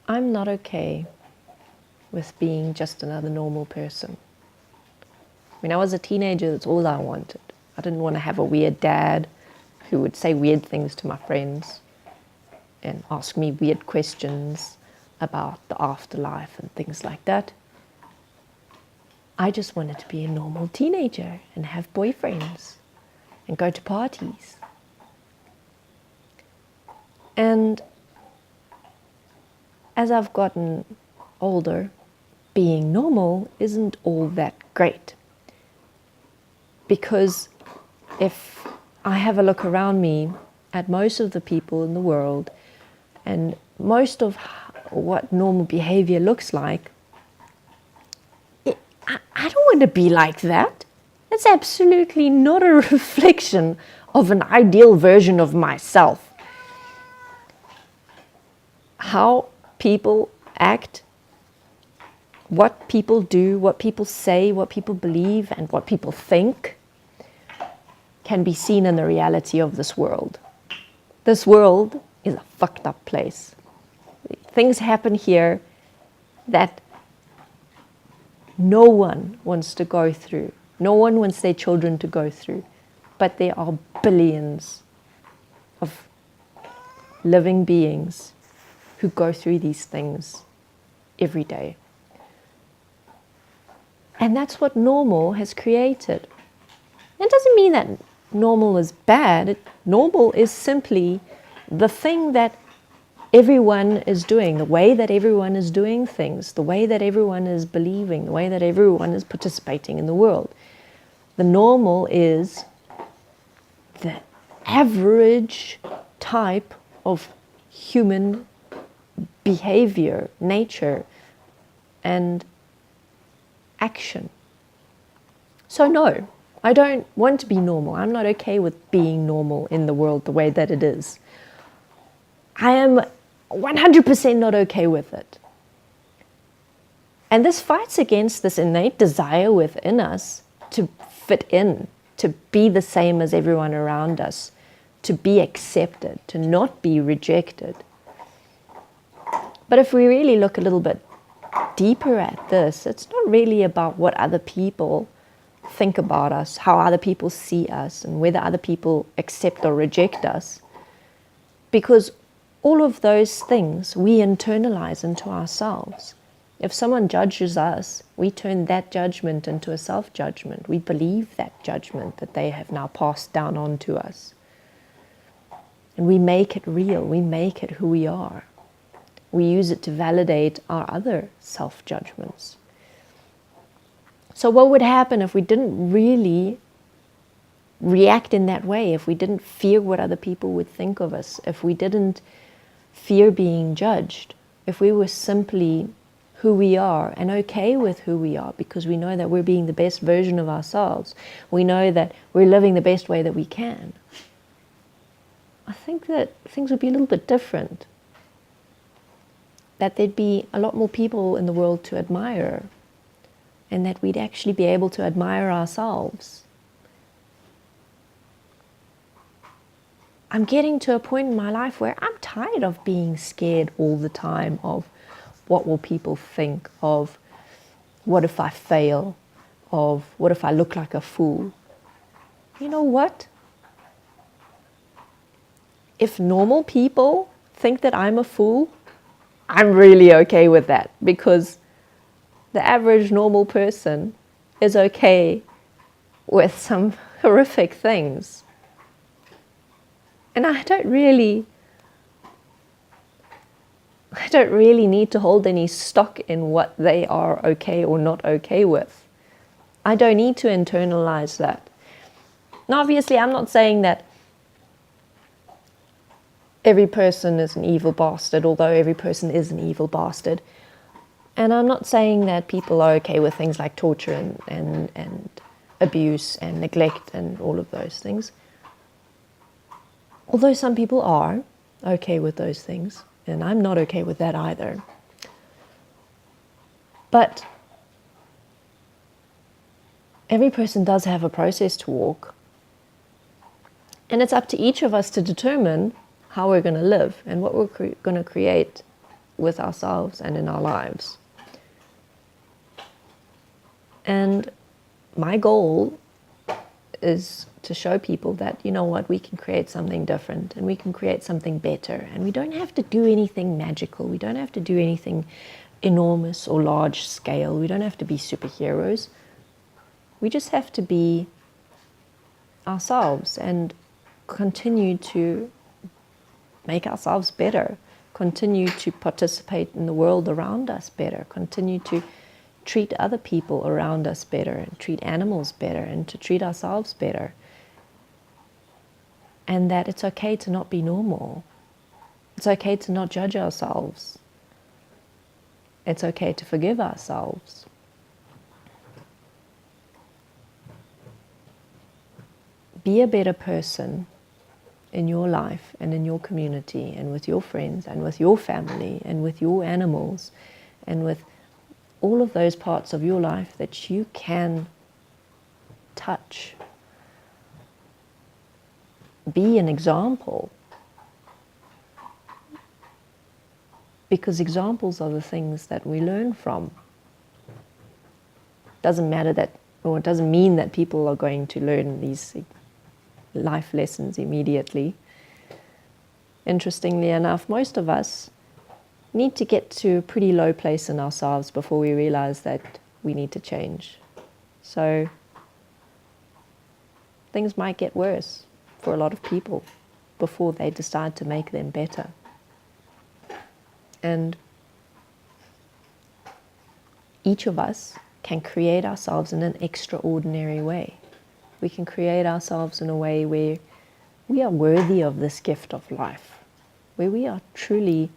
I'm not okay with being just another normal person. When I was a teenager, that's all I wanted. I didn't want to have a weird dad who would say weird things to my friends and ask me weird questions about the afterlife and things like that. I just wanted to be a normal teenager and have boyfriends and go to parties. And as I've gotten older, being normal isn't all that great. Because if I have a look around me at most of the people in the world and most of what normal behavior looks like, I don't want to be like that. It's absolutely not a reflection of an ideal version of myself. How people act, what people do, what people say, what people believe, and what people think can be seen in the reality of this world. This world is a fucked up place. Things happen here that no one wants to go through. No one wants their children to go through. But there are billions of living beings who go through these things every day. And that's what normal has created. It doesn't mean that normal is bad. Normal is simply the thing that everyone is doing, the way that everyone is doing things, the way that everyone is believing, the way that everyone is participating in the world. The normal is the average type of human behavior, nature, and action. So no, I don't want to be normal. I'm not okay with being normal in the world the way that it is. I am 100% not okay with it. And this fights against this innate desire within us to fit in, to be the same as everyone around us, to be accepted, to not be rejected. But if we really look a little bit deeper at this, it's not really about what other people think about us, how other people see us, and whether other people accept or reject us. Because all of those things we internalize into ourselves. If someone judges us, we turn that judgment into a self-judgment. We believe that judgment that they have now passed down onto us. And we make it real. We make it who we are. We use it to validate our other self-judgments. So what would happen if we didn't really react in that way, if we didn't fear what other people would think of us, if we didn't fear being judged, if we were simply who we are and okay with who we are because we know that we're being the best version of ourselves, we know that we're living the best way that we can, I think that things would be a little bit different. That there'd be a lot more people in the world to admire, and that we'd actually be able to admire ourselves. I'm getting to a point in my life where I'm tired of being scared all the time of what will people think, of what if I fail, of what if I look like a fool. You know what? If normal people think that I'm a fool, I'm really okay with that, because the average normal person is okay with some horrific things. And I don't really need to hold any stock in what they are okay or not okay with. I don't need to internalize that. Now, obviously, I'm not saying that every person is an evil bastard, although every person is an evil bastard. And I'm not saying that people are okay with things like torture and abuse and neglect and all of those things. Although some people are okay with those things, and I'm not okay with that either. But every person does have a process to walk. And it's up to each of us to determine how we're going to live and what we're going to create with ourselves and in our lives. And my goal is to show people that, you know what, we can create something different and we can create something better. And we don't have to do anything magical. We don't have to do anything enormous or large scale. We don't have to be superheroes. We just have to be ourselves and continue to make ourselves better, continue to participate in the world around us better, continue to treat other people around us better, and treat animals better, and to treat ourselves better. And that it's okay to not be normal. It's okay to not judge ourselves. It's okay to forgive ourselves. Be a better person in your life and in your community and with your friends and with your family and with your animals and with all of those parts of your life that you can touch. Be an example. Because examples are the things that we learn from. Doesn't matter that, or it doesn't mean that people are going to learn these life lessons immediately. Interestingly enough, most of us need to get to a pretty low place in ourselves before we realize that we need to change. So things might get worse for a lot of people before they decide to make them better. And each of us can create ourselves in an extraordinary way. We can create ourselves in a way where we are worthy of this gift of life, where we are truly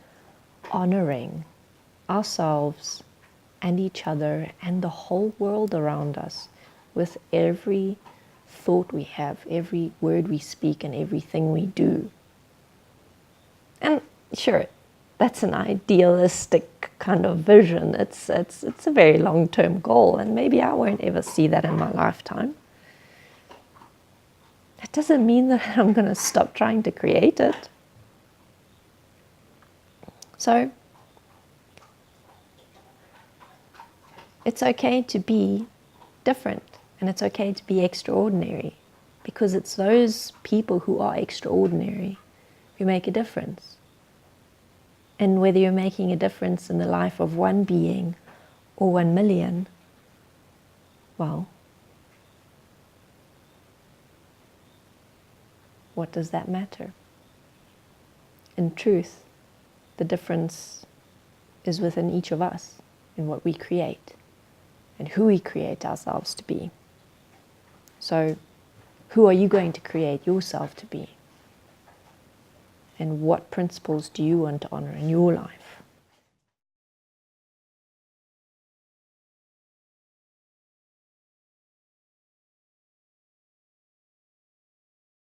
honoring ourselves and each other and the whole world around us with every thought we have, every word we speak, and everything we do. And sure, that's an idealistic kind of vision. It's a very long-term goal, and maybe I won't ever see that in my lifetime. That doesn't mean that I'm going to stop trying to create it. So it's okay to be different, and it's okay to be extraordinary, because it's those people who are extraordinary who make a difference. And whether you're making a difference in the life of one being or 1 million, well, what does that matter? In truth, the difference is within each of us, in what we create and who we create ourselves to be. So, who are you going to create yourself to be? And what principles do you want to honor in your life?